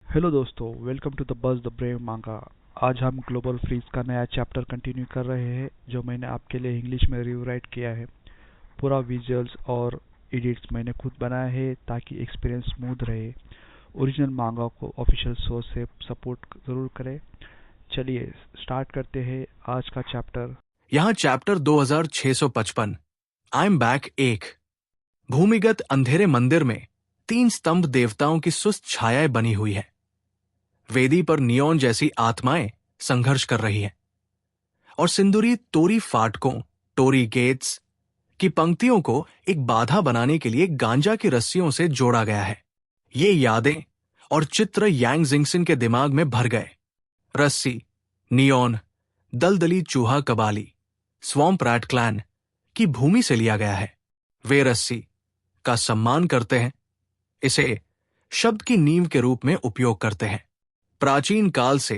Hello दोस्तों, welcome to the buzz the brave manga. आज हम ग्लोबल फ्रीज का नया चैप्टर कंटिन्यू कर रहे हैं जो मैंने आपके लिए इंग्लिश में रिवराइट किया है। पूरा विजुअल्स और एडिट्स मैंने खुद बनाया है ताकि एक्सपीरियंस स्मूथ रहे। ओरिजिनल मांगा को ऑफिशियल सोर्स से सपोर्ट जरूर करें। चलिए स्टार्ट करते हैं आज का चैप्टर। यहाँ चैप्टर 2655 आई एम बैक एक। भूमिगत अंधेरे मंदिर में 3 स्तंभ देवताओं की सुस्त छायाएं बनी हुई है। वेदी पर नियॉन जैसी आत्माएं संघर्ष कर रही हैं और सिंदूरी तोरी फाटकों टोरी गेट्स की पंक्तियों को एक बाधा बनाने के लिए गांजा की रस्सियों से जोड़ा गया है। ये यादें और चित्र यांग जिंगसिन के दिमाग में भर गए। रस्सी, नियॉन, दलदली चूहा कबाली, स्वॉम्प रैट क्लैन की भूमि से लिया गया है। वे रस्सी का सम्मान करते हैं, इसे शब्द की नींव के रूप में उपयोग करते हैं। प्राचीन काल से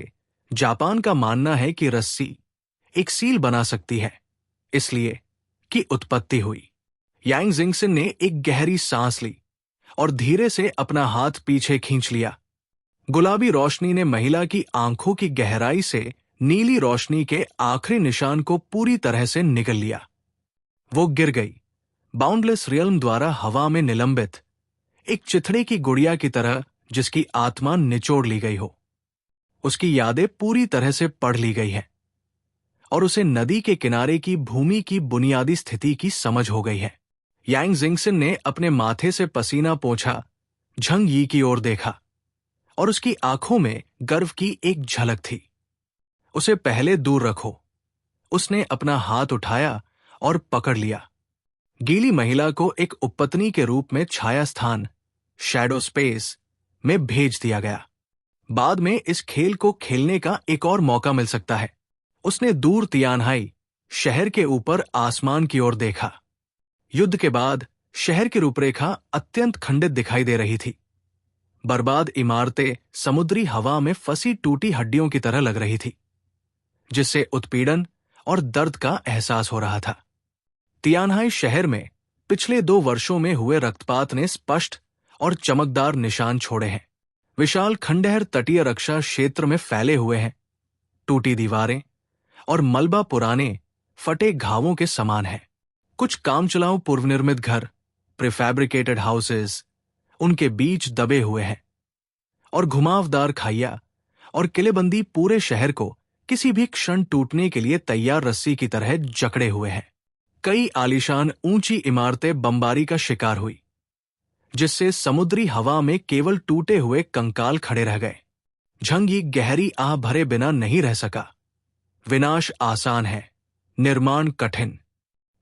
जापान का मानना है कि रस्सी एक सील बना सकती है, इसलिए की उत्पत्ति हुई। यांग जिंगसिन ने एक गहरी सांस ली और धीरे से अपना हाथ पीछे खींच लिया। गुलाबी रोशनी ने महिला की आंखों की गहराई से नीली रोशनी के आखिरी निशान को पूरी तरह से निगल लिया। वो गिर गई, बाउंडलेस रियल्म द्वारा हवा में निलंबित एक चिथड़े की गुड़िया की तरह जिसकी आत्मा निचोड़ ली गई हो। उसकी यादें पूरी तरह से पढ़ ली गई हैं और उसे नदी के किनारे की भूमि की बुनियादी स्थिति की समझ हो गई है। यांग जिंगसिन ने अपने माथे से पसीना पोंछा, झंग यी की ओर देखा और उसकी आंखों में गर्व की एक झलक थी। उसे पहले दूर रखो। उसने अपना हाथ उठाया और पकड़ लिया। गीली महिला को एक उपपत्नी के रूप में छाया स्थान शैडो स्पेस में भेज दिया गया। बाद में इस खेल को खेलने का एक और मौका मिल सकता है। उसने दूर तियानहाई शहर के ऊपर आसमान की ओर देखा। युद्ध के बाद शहर की रूपरेखा अत्यंत खंडित दिखाई दे रही थी। बर्बाद इमारतें समुद्री हवा में फंसी टूटी हड्डियों की तरह लग रही थी, जिससे उत्पीड़न और दर्द का एहसास हो रहा था। तियानहाई शहर में पिछले 2 वर्षों में हुए रक्तपात ने स्पष्ट और चमकदार निशान छोड़े हैं। विशाल खंडहर तटीय रक्षा क्षेत्र में फैले हुए हैं। टूटी दीवारें और मलबा पुराने फटे घावों के समान है। कुछ कामचलाऊ पूर्वनिर्मित घर, प्रीफैब्रिकेटेड हाउसेस, उनके बीच दबे हुए हैं और घुमावदार खाइया और किलेबंदी पूरे शहर को किसी भी क्षण टूटने के लिए तैयार रस्सी की तरह जकड़े हुए हैं। कई आलीशान ऊंची इमारतें बमबारी का शिकार हुई, जिससे समुद्री हवा में केवल टूटे हुए कंकाल खड़े रह गए। झंग यी गहरी आह भरे बिना नहीं रह सका। विनाश आसान है, निर्माण कठिन।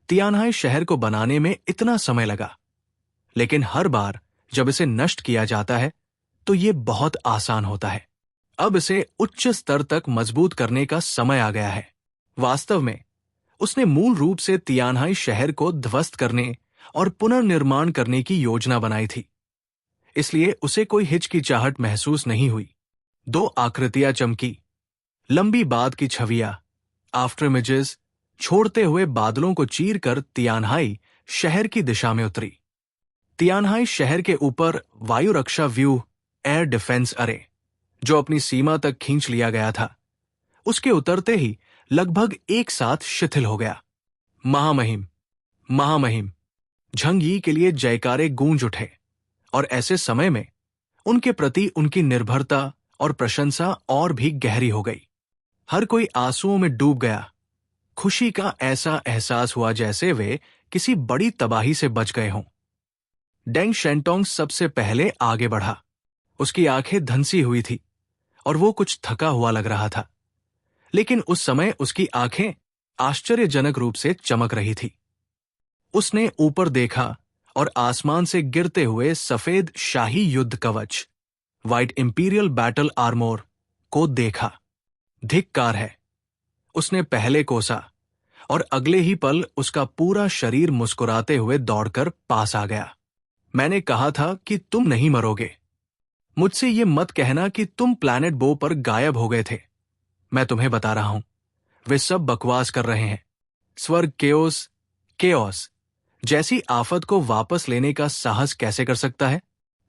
तियानहाई शहर को बनाने में इतना समय लगा, लेकिन हर बार जब इसे नष्ट किया जाता है तो ये बहुत आसान होता है। अब इसे उच्च स्तर तक मजबूत करने का समय आ गया है। वास्तव में उसने मूल रूप से तियानहाई शहर को ध्वस्त करने और पुनर्निर्माण करने की योजना बनाई थी, इसलिए उसे कोई हिचकिचाहट महसूस नहीं हुई। 2 आकृतियां चमकी, लंबी बाद की छवियां, आफ्टर इमेजेस छोड़ते हुए बादलों को चीरकर तियानहाई शहर की दिशा में उतरी। तियानहाई शहर के ऊपर वायु रक्षा व्यू एयर डिफेंस अरे, जो अपनी सीमा तक खींच लिया गया था, उसके उतरते ही लगभग एक साथ शिथिल हो गया। महामहिम, महामहिम, झंग यी के लिए जयकारे गूंज उठे और ऐसे समय में उनके प्रति उनकी निर्भरता और प्रशंसा और भी गहरी हो गई। हर कोई आंसुओं में डूब गया। खुशी का ऐसा एहसास हुआ जैसे वे किसी बड़ी तबाही से बच गए हों। डेंग शेंटोंग सबसे पहले आगे बढ़ा। उसकी आंखें धंसी हुई थी और वो कुछ थका हुआ लग रहा था, लेकिन उस समय उसकी आंखें आश्चर्यजनक रूप से चमक रही थी। उसने ऊपर देखा और आसमान से गिरते हुए सफेद शाही युद्ध कवच व्हाइट इंपीरियल बैटल आर्मोर को देखा। धिक्कार है, उसने पहले कोसा और अगले ही पल उसका पूरा शरीर मुस्कुराते हुए दौड़कर पास आ गया। मैंने कहा था कि तुम नहीं मरोगे। मुझसे ये मत कहना कि तुम प्लैनेट बो पर गायब हो गए थे। मैं तुम्हें बता रहा हूं, वे सब बकवास कर रहे हैं। स्वर्ग केओस जैसी आफत को वापस लेने का साहस कैसे कर सकता है?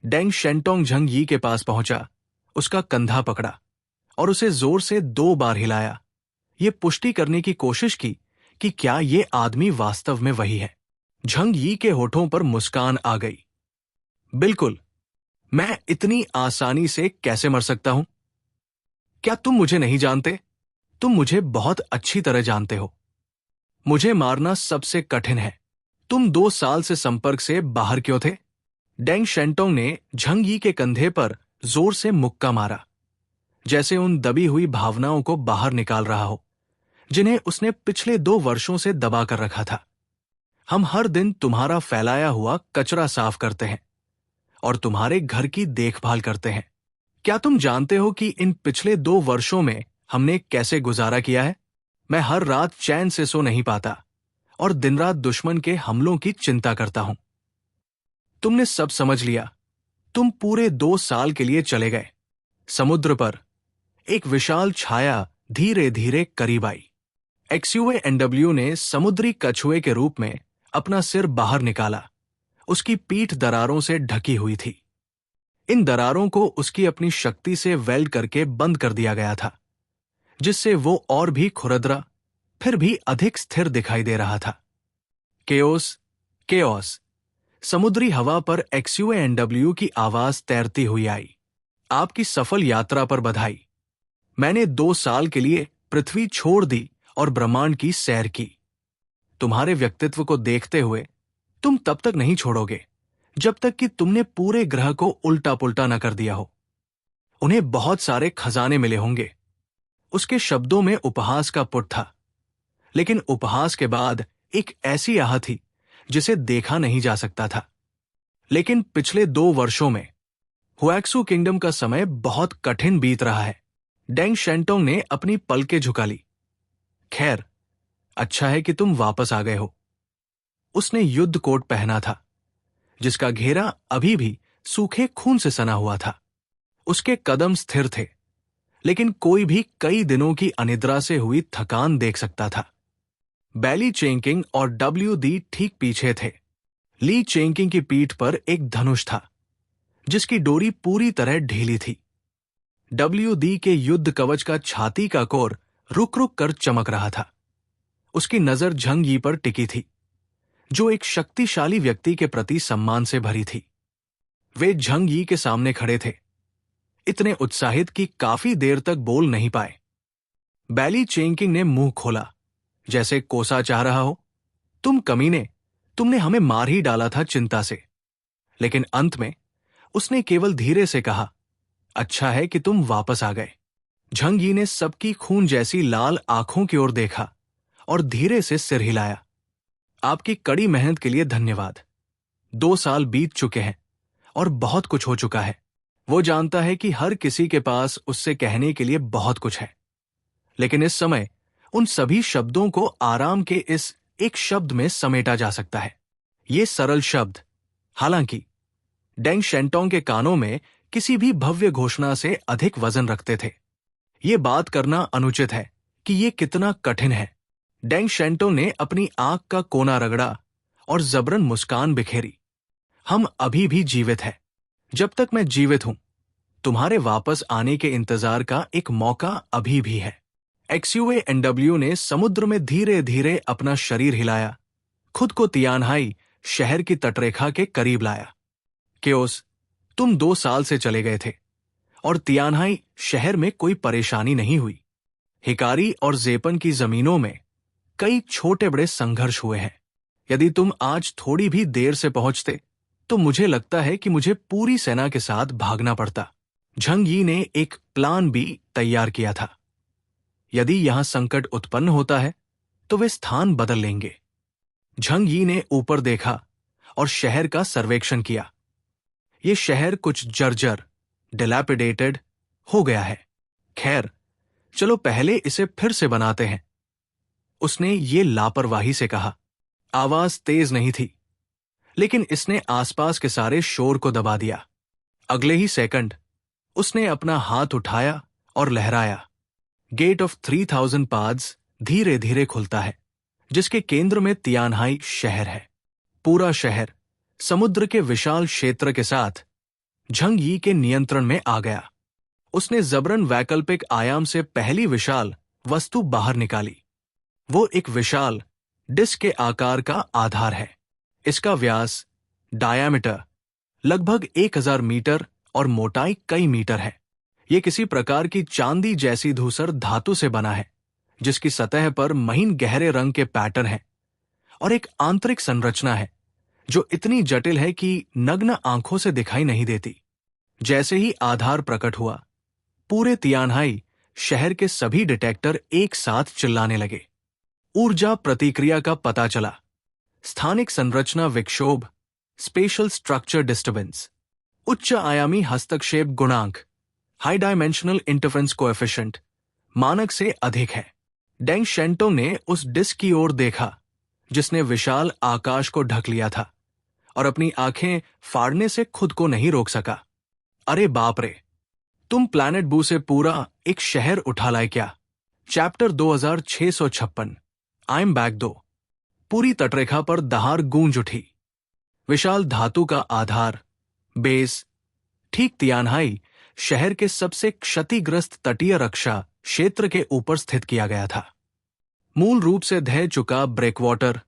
डेंग शेंटोंग झंग यी के पास पहुंचा उसका कंधा पकड़ा और उसे जोर से 2 बार हिलाया, ये पुष्टि करने की कोशिश की कि क्या ये आदमी वास्तव में वही है। झंग यी के होठों पर मुस्कान आ गई। बिल्कुल, मैं इतनी आसानी से कैसे मर सकता हूं? क्या तुम मुझे नहीं जानते? तुम मुझे बहुत अच्छी तरह जानते हो। मुझे मारना सबसे कठिन है। तुम 2 साल से संपर्क से बाहर क्यों थे? डेंग शेंटोंग ने झंग यी के कंधे पर जोर से मुक्का मारा, जैसे उन दबी हुई भावनाओं को बाहर निकाल रहा हो जिन्हें उसने पिछले 2 वर्षों से दबा कर रखा था। हम हर दिन तुम्हारा फैलाया हुआ कचरा साफ करते हैं और तुम्हारे घर की देखभाल करते हैं। क्या तुम जानते हो कि इन पिछले 2 वर्षों में हमने कैसे गुजारा किया है? मैं हर रात चैन से सो नहीं पाता और दिन रात दुश्मन के हमलों की चिंता करता हूं। तुमने सब समझ लिया। तुम पूरे 2 साल के लिए चले गए। समुद्र पर एक विशाल छाया धीरे धीरे करीब आई। XUANW ने समुद्री कछुए के रूप में अपना सिर बाहर निकाला। उसकी पीठ दरारों से ढकी हुई थी। इन दरारों को उसकी अपनी शक्ति से वेल्ड करके बंद कर दिया गया था, जिससे वो और भी खुरदरा फिर भी अधिक स्थिर दिखाई दे रहा था। Chaos, chaos. समुद्री हवा पर XUANW की आवाज तैरती हुई आई। आपकी सफल यात्रा पर बधाई। मैंने 2 साल के लिए पृथ्वी छोड़ दी और ब्रह्मांड की सैर की। तुम्हारे व्यक्तित्व को देखते हुए तुम तब तक नहीं छोड़ोगे जब तक कि तुमने पूरे ग्रह को उल्टा पुल्टा न कर दिया हो। उन्हें बहुत सारे खजाने मिले होंगे। उसके शब्दों में उपहास का पुट था, लेकिन उपहास के बाद एक ऐसी आह थी जिसे देखा नहीं जा सकता था। लेकिन पिछले 2 वर्षों में हुएक्सू किंगडम का समय बहुत कठिन बीत रहा है। डेंग शेंटोंग ने अपनी पलकें झुका ली। खैर, अच्छा है कि तुम वापस आ गए हो। उसने युद्ध कोट पहना था, जिसका घेरा अभी भी सूखे खून से सना हुआ था। उसके कदम स्थिर थे, लेकिन कोई भी कई दिनों की अनिद्रा से हुई थकान देख सकता था। बैली चेंकिंग और WD ठीक पीछे थे। ली चेंकिंग की पीठ पर एक धनुष था, जिसकी डोरी पूरी तरह ढीली थी। WD के युद्ध कवच का छाती का कोर रुक रुक कर चमक रहा था। उसकी नजर झंग यी पर टिकी थी, जो एक शक्तिशाली व्यक्ति के प्रति सम्मान से भरी थी। वे झंग यी के सामने खड़े थे, इतने उत्साहित कि काफी देर तक बोल नहीं पाए। बैली चेंकिंग ने मुंह खोला, जैसे कोसा चाह रहा हो, तुम कमीने, तुमने हमें मार ही डाला था चिंता से। लेकिन अंत में उसने केवल धीरे से कहा, अच्छा है कि तुम वापस आ गए। झंग यी ने सबकी खून जैसी लाल आंखों की ओर देखा और धीरे से सिर हिलाया। आपकी कड़ी मेहनत के लिए धन्यवाद। 2 साल बीत चुके हैं और बहुत कुछ हो चुका है। वो जानता है कि हर किसी के पास उससे कहने के लिए बहुत कुछ है, लेकिन इस समय उन सभी शब्दों को आराम के इस एक शब्द में समेटा जा सकता है। ये सरल शब्द, हालांकि डेंग शेंटोंग के कानों में किसी भी भव्य घोषणा से अधिक वजन रखते थे। ये बात करना अनुचित है कि ये कितना कठिन है। डेंग शेंटोंग ने अपनी आंख का कोना रगड़ा और जबरन मुस्कान बिखेरी। हम अभी भी जीवित हैं। जब तक मैं जीवित हूं, तुम्हारे वापस आने के इंतजार का एक मौका अभी भी है। XUANW ने समुद्र में धीरे धीरे अपना शरीर हिलाया, खुद को तियानहाई शहर की तटरेखा के करीब लाया। केओस, तुम 2 साल से चले गए थे और तियानहाई शहर में कोई परेशानी नहीं हुई। हिकारी और जेपन की जमीनों में कई छोटे बड़े संघर्ष हुए हैं। यदि तुम आज थोड़ी भी देर से पहुंचते तो मुझे लगता है कि मुझे पूरी सेना के साथ भागना पड़ता। झंग यी ने एक प्लान बी तैयार किया था। यदि यहां संकट उत्पन्न होता है तो वे स्थान बदल लेंगे। झंग यी ने ऊपर देखा और शहर का सर्वेक्षण किया। यह शहर कुछ जर्जर, डिलैपिडेटेड हो गया है। खैर, चलो पहले इसे फिर से बनाते हैं, उसने ये लापरवाही से कहा। आवाज तेज नहीं थी, लेकिन इसने आसपास के सारे शोर को दबा दिया। अगले ही सेकंड उसने अपना हाथ उठाया और लहराया। गेट ऑफ 3000 पाद्स धीरे धीरे खुलता है, जिसके केंद्र में तियानहाई शहर है। पूरा शहर समुद्र के विशाल क्षेत्र के साथ झंग यी के नियंत्रण में आ गया उसने जबरन वैकल्पिक आयाम से पहली विशाल वस्तु बाहर निकाली। वो एक विशाल डिस्क के आकार का आधार है। इसका व्यास डायामीटर लगभग 1000 मीटर और मोटाई कई मीटर है। यह किसी प्रकार की चांदी जैसी धूसर धातु से बना है, जिसकी सतह पर महीन गहरे रंग के पैटर्न हैं और एक आंतरिक संरचना है जो इतनी जटिल है कि नग्न आंखों से दिखाई नहीं देती। जैसे ही आधार प्रकट हुआ, पूरे तियानहाई शहर के सभी डिटेक्टर एक साथ चिल्लाने लगे। ऊर्जा प्रतिक्रिया का पता चला। स्थानिक संरचना विक्षोभ, स्पेशल स्ट्रक्चर डिस्टर्बेंस, उच्च आयामी हस्तक्षेप गुणांक, हाई डायमेंशनल इंटरफेरेंस कोएफिशिएंट मानक से अधिक है। डेंग शेंटोंग ने उस डिस्क की ओर देखा जिसने विशाल आकाश को ढक लिया था और अपनी आंखें फाड़ने से खुद को नहीं रोक सका। अरे बाप रे, तुम प्लैनेट बू से पूरा एक शहर उठा लाए क्या? Chapter 2656 I am back 2। पूरी तटरेखा पर दहाड़ गूंज उठी। विशाल धातु का आधार बेस ठीक तियानहाई शहर के सबसे क्षतिग्रस्त तटीय रक्षा क्षेत्र के ऊपर स्थित किया गया था। मूल रूप से ढह चुका ब्रेकवाटर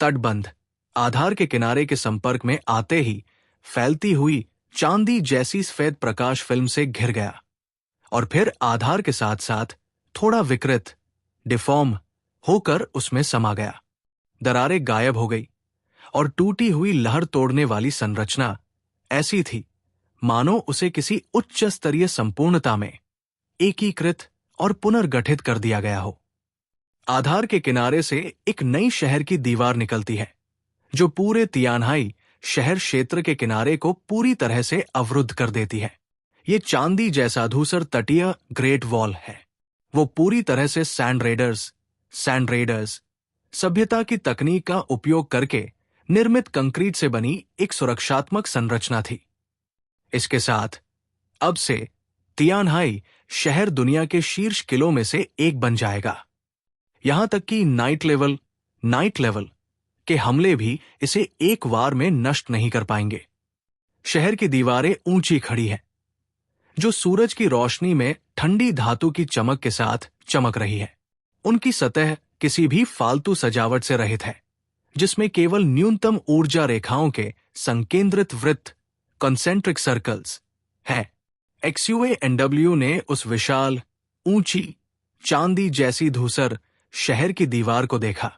तटबंध आधार के किनारे के संपर्क में आते ही फैलती हुई चांदी जैसी सफेद प्रकाश फिल्म से घिर गया और फिर आधार के साथ साथ थोड़ा विकृत डिफॉर्म होकर उसमें समा गया। दरारें गायब हो गई और टूटी हुई लहर तोड़ने वाली संरचना ऐसी थी मानो उसे किसी उच्च स्तरीय संपूर्णता में एकीकृत और पुनर्गठित कर दिया गया हो। आधार के किनारे से एक नई शहर की दीवार निकलती है जो पूरे तियानहाई शहर क्षेत्र के किनारे को पूरी तरह से अवरुद्ध कर देती है। ये चांदी जैसा धूसर तटीय ग्रेट वॉल है। वो पूरी तरह से सैंड रेडर्स सभ्यता की तकनीक का उपयोग करके निर्मित कंक्रीट से बनी एक सुरक्षात्मक संरचना थी। इसके साथ अब से तियानहाई शहर दुनिया के शीर्ष किलों में से एक बन जाएगा। यहां तक कि नाइट लेवल के हमले भी इसे एक वार में नष्ट नहीं कर पाएंगे। शहर की दीवारें ऊंची खड़ी हैं, जो सूरज की रोशनी में ठंडी धातु की चमक के साथ चमक रही है। उनकी सतह किसी भी फालतू सजावट से रहित है, जिसमें केवल न्यूनतम ऊर्जा रेखाओं के संकेंद्रित वृत्त कॉन्सेंट्रिक सर्कल्स हैं। XUANW ने उस विशाल ऊंची चांदी जैसी धूसर शहर की दीवार को देखा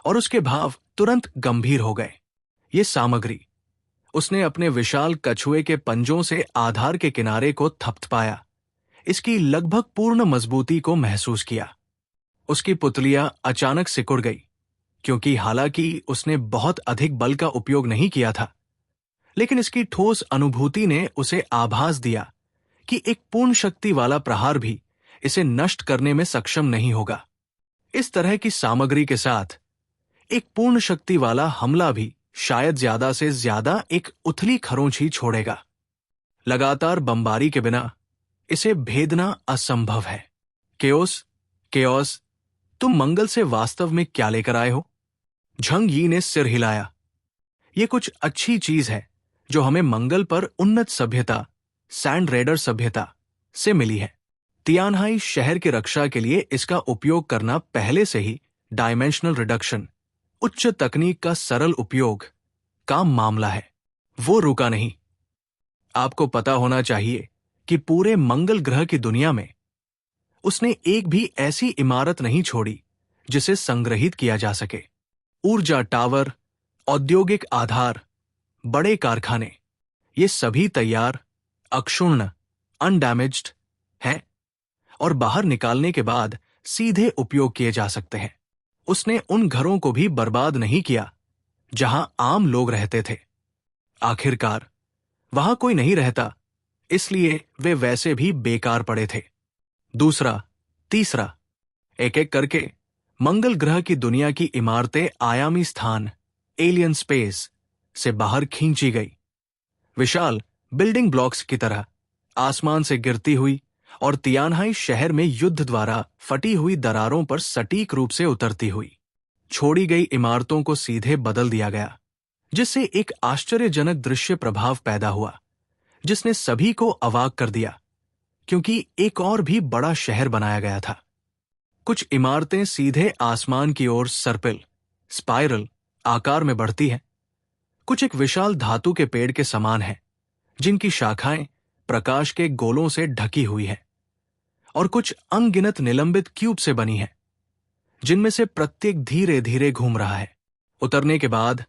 और उसके भाव तुरंत गंभीर हो गए। ये सामग्री उसने अपने विशाल कछुए के पंजों से आधार के किनारे को थपथपाया, इसकी लगभग पूर्ण मजबूती को महसूस किया। उसकी पुतलियां अचानक सिकुड़ गई, क्योंकि हालांकि उसने बहुत अधिक बल का उपयोग नहीं किया था, लेकिन इसकी ठोस अनुभूति ने उसे आभास दिया कि एक पूर्ण शक्ति वाला प्रहार भी इसे नष्ट करने में सक्षम नहीं होगा। इस तरह की सामग्री के साथ एक पूर्ण शक्ति वाला हमला भी शायद ज्यादा से ज्यादा एक उथली खरोंच ही छोड़ेगा। लगातार बमबारी के बिना इसे भेदना असंभव है। केओस, तुम मंगल से वास्तव में क्या लेकर आए हो? झंग यी ने सिर हिलाया। ये कुछ अच्छी चीज है जो हमें मंगल पर उन्नत सभ्यता, सैंड रेडर सभ्यता से मिली है। तियानहाई शहर की रक्षा के लिए इसका उपयोग करना पहले से ही डायमेंशनल रिडक्शन, उच्च तकनीक का सरल उपयोग का मामला है। वो रुका नहीं। आपको पता होना चाहिए कि पूरे मंगल ग्रह की दुनिया में उसने एक भी ऐसी इमारत नहीं छोड़ी जिसे संग्रहित किया जा सके। ऊर्जा टावर, औद्योगिक आधार, बड़े कारखाने, ये सभी तैयार, अक्षुण्ण, अनडैमेज्ड हैं और बाहर निकालने के बाद सीधे उपयोग किए जा सकते हैं। उसने उन घरों को भी बर्बाद नहीं किया जहां आम लोग रहते थे। आखिरकार वहां कोई नहीं रहता, इसलिए वे वैसे भी बेकार पड़े थे। दूसरा, तीसरा, एक एक करके मंगल ग्रह की दुनिया की इमारतें आयामी स्थान, एलियन स्पेस से बाहर खींची गई। विशाल बिल्डिंग ब्लॉक्स की तरह आसमान से गिरती हुई और तियानहाई शहर में युद्ध द्वारा फटी हुई दरारों पर सटीक रूप से उतरती हुई छोड़ी गई इमारतों को सीधे बदल दिया गया, जिससे एक आश्चर्यजनक दृश्य प्रभाव पैदा हुआ जिसने सभी को अवाक कर दिया। क्योंकि एक और भी बड़ा शहर बनाया गया था। कुछ इमारतें सीधे आसमान की ओर सर्पिल, स्पाइरल आकार में बढ़ती हैं। कुछ एक विशाल धातु के पेड़ के समान है, जिनकी शाखाएं प्रकाश के गोलों से ढकी हुई हैं, और कुछ अनगिनत निलंबित क्यूब से बनी हैं, जिनमें से प्रत्येक धीरे धीरे घूम रहा है। उतरने के बाद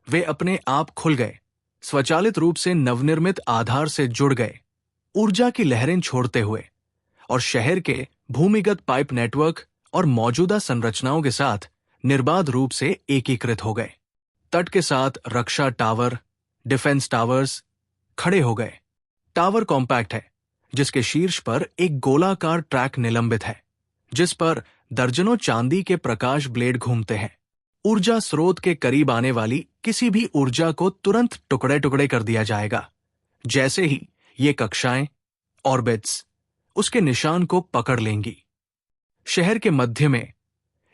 वे अपने आप खुल गए, स्वचालित रूप से नवनिर्मित आधार से जुड़ गए, ऊर्जा की लहरें छोड़ते हुए, और शहर के भूमिगत पाइप नेटवर्क और मौजूदा संरचनाओं के साथ निर्बाध रूप से एकीकृत हो गए। तट के साथ रक्षा टावर, डिफेंस टावर्स खड़े हो गए। टावर कॉम्पैक्ट है, जिसके शीर्ष पर एक गोलाकार ट्रैक निलंबित है, जिस पर दर्जनों चांदी के प्रकाश ब्लेड घूमते हैं। ऊर्जा स्रोत के करीब आने वाली किसी भी ऊर्जा को तुरंत टुकड़े टुकड़े कर दिया जाएगा, जैसे ही ये कक्षाएं, ऑर्बिट्स, उसके निशान को पकड़ लेंगी। शहर के मध्य में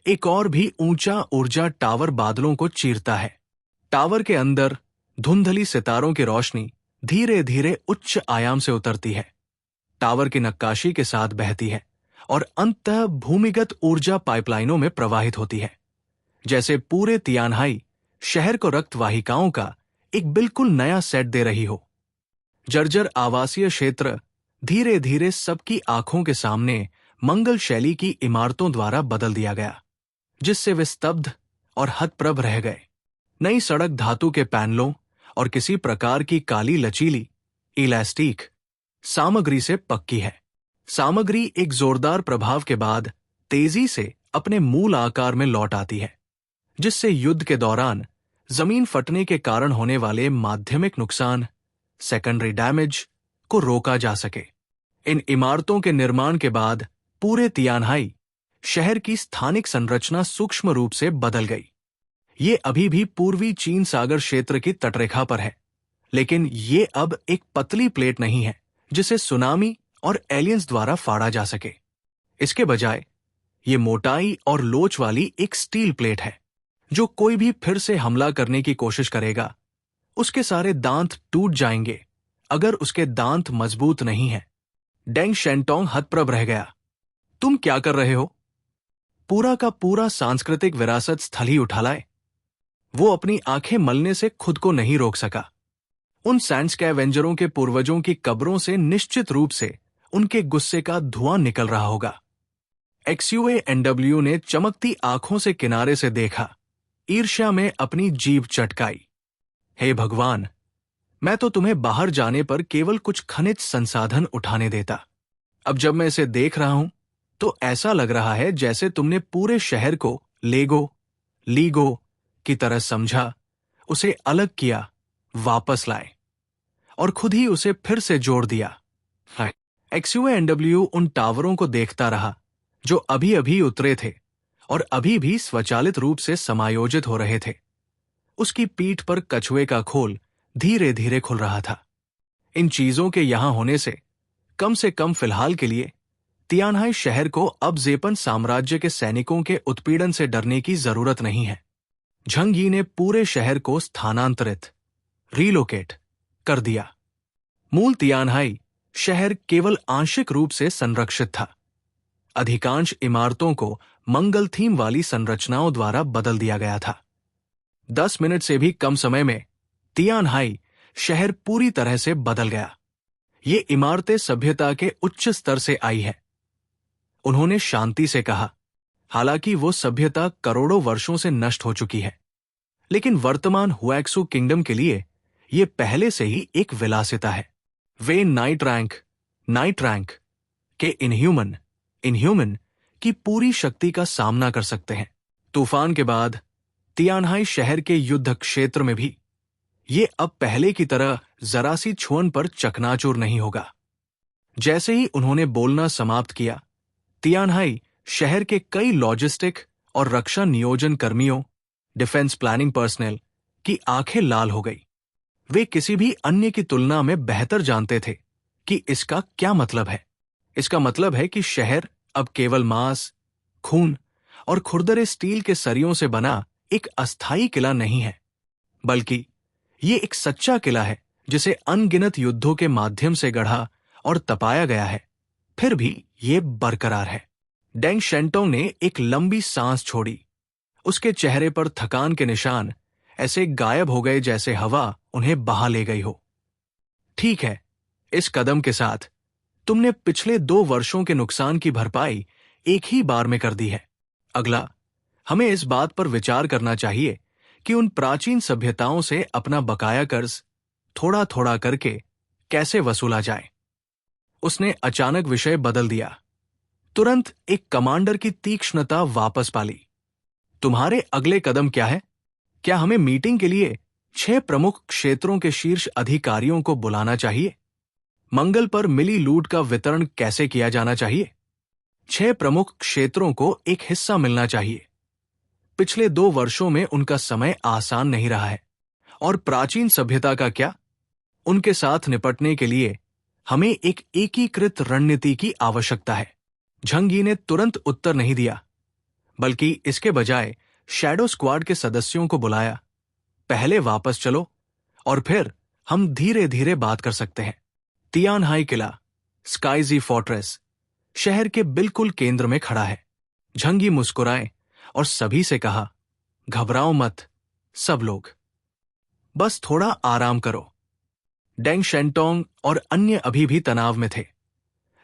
एक और भी ऊंचा ऊर्जा टावर बादलों को चीरता है। टावर के अंदर धुंधली सितारों की रोशनी धीरे धीरे उच्च आयाम से उतरती है, टावर की नक्काशी के साथ बहती है और अंततः भूमिगत ऊर्जा पाइपलाइनों में प्रवाहित होती है, जैसे पूरे तियानहाई शहर को रक्त वाहिकाओं का एक बिल्कुल नया सेट दे रही हो। जर्जर आवासीय क्षेत्र धीरे धीरे सबकी आंखों के सामने मंगल शैली की इमारतों द्वारा बदल दिया गया, जिससे वे स्तब्ध और हतप्रभ रह गए। नई सड़क धातु के पैनलों और किसी प्रकार की काली लचीली इलास्टिक सामग्री से पक्की है। सामग्री एक जोरदार प्रभाव के बाद तेजी से अपने मूल आकार में लौट आती है, जिससे युद्ध के दौरान जमीन फटने के कारण होने वाले माध्यमिक नुकसान, सेकेंडरी डैमेज, को रोका जा सके। इन इमारतों के निर्माण के बाद पूरे तियानहाई शहर की स्थानिक संरचना सूक्ष्म रूप से बदल गई। ये अभी भी पूर्वी चीन सागर क्षेत्र की तटरेखा पर है, लेकिन ये अब एक पतली प्लेट नहीं है जिसे सुनामी और एलियंस द्वारा फाड़ा जा सके। इसके बजाय ये मोटाई और लोच वाली एक स्टील प्लेट है, जो कोई भी फिर से हमला करने की कोशिश करेगा, उसके सारे दांत टूट जाएंगे अगर उसके दांत मजबूत नहीं हैं। डेंग शेंटोंग हतप्रभ रह गया। तुम क्या कर रहे हो? पूरा का पूरा सांस्कृतिक विरासत स्थल ही उठा लाए। वो अपनी आंखें मलने से खुद को नहीं रोक सका। उन सैंडस्कैवेंजरों के पूर्वजों की कब्रों से निश्चित रूप से उनके गुस्से का धुआं निकल रहा होगा। XUANW ने चमकती आंखों से किनारे से देखा, ईर्ष्या में अपनी जीभ चटकाई। हे भगवान, मैं तो तुम्हें बाहर जाने पर केवल कुछ खनिज संसाधन उठाने देता। अब जब मैं इसे देख रहा हूं तो ऐसा लग रहा है जैसे तुमने पूरे शहर को लीगो की तरह समझा, उसे अलग किया, वापस लाए और खुद ही उसे फिर से जोड़ दिया। XUANW उन टावरों को देखता रहा जो अभी अभी उतरे थे और अभी भी स्वचालित रूप से समायोजित हो रहे थे। उसकी पीठ पर कछुए का खोल धीरे धीरे खुल रहा था। इन चीजों के यहां होने से कम फिलहाल के लिए तियानहाई शहर को अब जेपन साम्राज्य के सैनिकों के उत्पीड़न से डरने की जरूरत नहीं है। झंग यी ने पूरे शहर को स्थानांतरित, रीलोकेट कर दिया। मूल तियानहाई शहर केवल आंशिक रूप से संरक्षित था। अधिकांश इमारतों को मंगल थीम वाली संरचनाओं द्वारा बदल दिया गया था। 10 मिनट से भी कम समय में तियानहाई शहर पूरी तरह से बदल गया। ये इमारतें सभ्यता के उच्च स्तर से आई है, उन्होंने शांति से कहा। हालांकि वो सभ्यता करोड़ों वर्षों से नष्ट हो चुकी है, लेकिन वर्तमान हुएक्सू किंगडम के लिए ये पहले से ही एक विलासिता है। वे नाइट रैंक के इनह्यूमन की पूरी शक्ति का सामना कर सकते हैं। तूफान के बाद तियानहाई शहर के युद्ध क्षेत्र में भी ये अब पहले की तरह जरा सी छुअन पर चकनाचूर नहीं होगा। जैसे ही उन्होंने बोलना समाप्त किया, तियानहाई शहर के कई लॉजिस्टिक और रक्षा नियोजन कर्मियों, डिफेंस प्लानिंग पर्सनल की आंखें लाल हो गई। वे किसी भी अन्य की तुलना में बेहतर जानते थे कि इसका क्या मतलब है। इसका मतलब है कि शहर अब केवल मांस, खून और खुरदरे स्टील के सरियों से बना एक अस्थायी किला नहीं है, बल्कि ये एक सच्चा किला है जिसे अनगिनत युद्धों के माध्यम से गढ़ा और तपाया गया है, फिर भी ये बरकरार है। डेंग शेंटोंग ने एक लंबी सांस छोड़ी। उसके चेहरे पर थकान के निशान ऐसे गायब हो गए जैसे हवा उन्हें बहा ले गई हो। ठीक है, इस कदम के साथ तुमने पिछले 2 वर्षों के नुकसान की भरपाई एक ही बार में कर दी है। अगला, हमें इस बात पर विचार करना चाहिए कि उन प्राचीन सभ्यताओं से अपना बकाया कर्ज थोड़ा थोड़ा करके कैसे वसूला जाए। उसने अचानक विषय बदल दिया। तुरंत एक कमांडर की तीक्ष्णता वापस पाली। तुम्हारे अगले कदम क्या है? क्या हमें मीटिंग के लिए 6 प्रमुख क्षेत्रों के शीर्ष अधिकारियों को बुलाना चाहिए? मंगल पर मिली लूट का वितरण कैसे किया जाना चाहिए? 6 प्रमुख क्षेत्रों को एक हिस्सा मिलना चाहिए। पिछले 2 वर्षों में उनका समय आसान नहीं रहा है। और प्राचीन सभ्यता का क्या? उनके साथ निपटने के लिए हमें एक एकीकृत रणनीति की आवश्यकता है। झंगी ने तुरंत उत्तर नहीं दिया, बल्कि इसके बजाय शैडो स्क्वाड के सदस्यों को बुलाया। पहले वापस चलो और फिर हम धीरे धीरे बात कर सकते हैं। तियानहाई किला, स्काईजी फोर्ट्रेस, शहर के बिल्कुल केंद्र में खड़ा है। झंगी मुस्कुराए और सभी से कहा, घबराओ मत सब लोग, बस थोड़ा आराम करो। डेंग शेंटोंग और अन्य अभी भी तनाव में थे,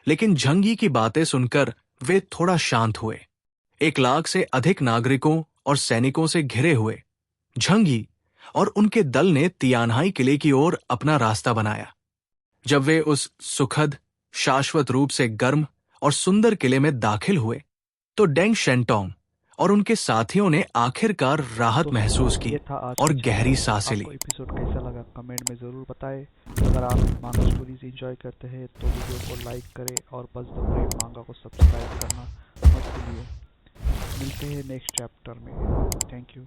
लेकिन झंगी की बातें सुनकर वे थोड़ा शांत हुए। 1 लाख से अधिक नागरिकों और सैनिकों से घिरे हुए झंगी और उनके दल ने तियानहाई किले की ओर अपना रास्ता बनाया। जब वे उस सुखद, शाश्वत रूप से गर्म और सुंदर किले में दाखिल हुए, तो डेंग शेंटोंग और उनके साथियों ने आखिरकार राहत महसूस की ये था आज और का गहरी चैप्टर। सांसें ली। आपको एपिसोड कैसा लगा कमेंट में ज़रूर बताएं। अगर आप मांगा स्टोरीज एंजॉय करते हैं तो वीडियो को लाइक करें और बस द ब्रेव मांगा को सब्सक्राइब करना मत भूलिए। मिलते हैं नेक्स्ट चैप्टर में। Thank you.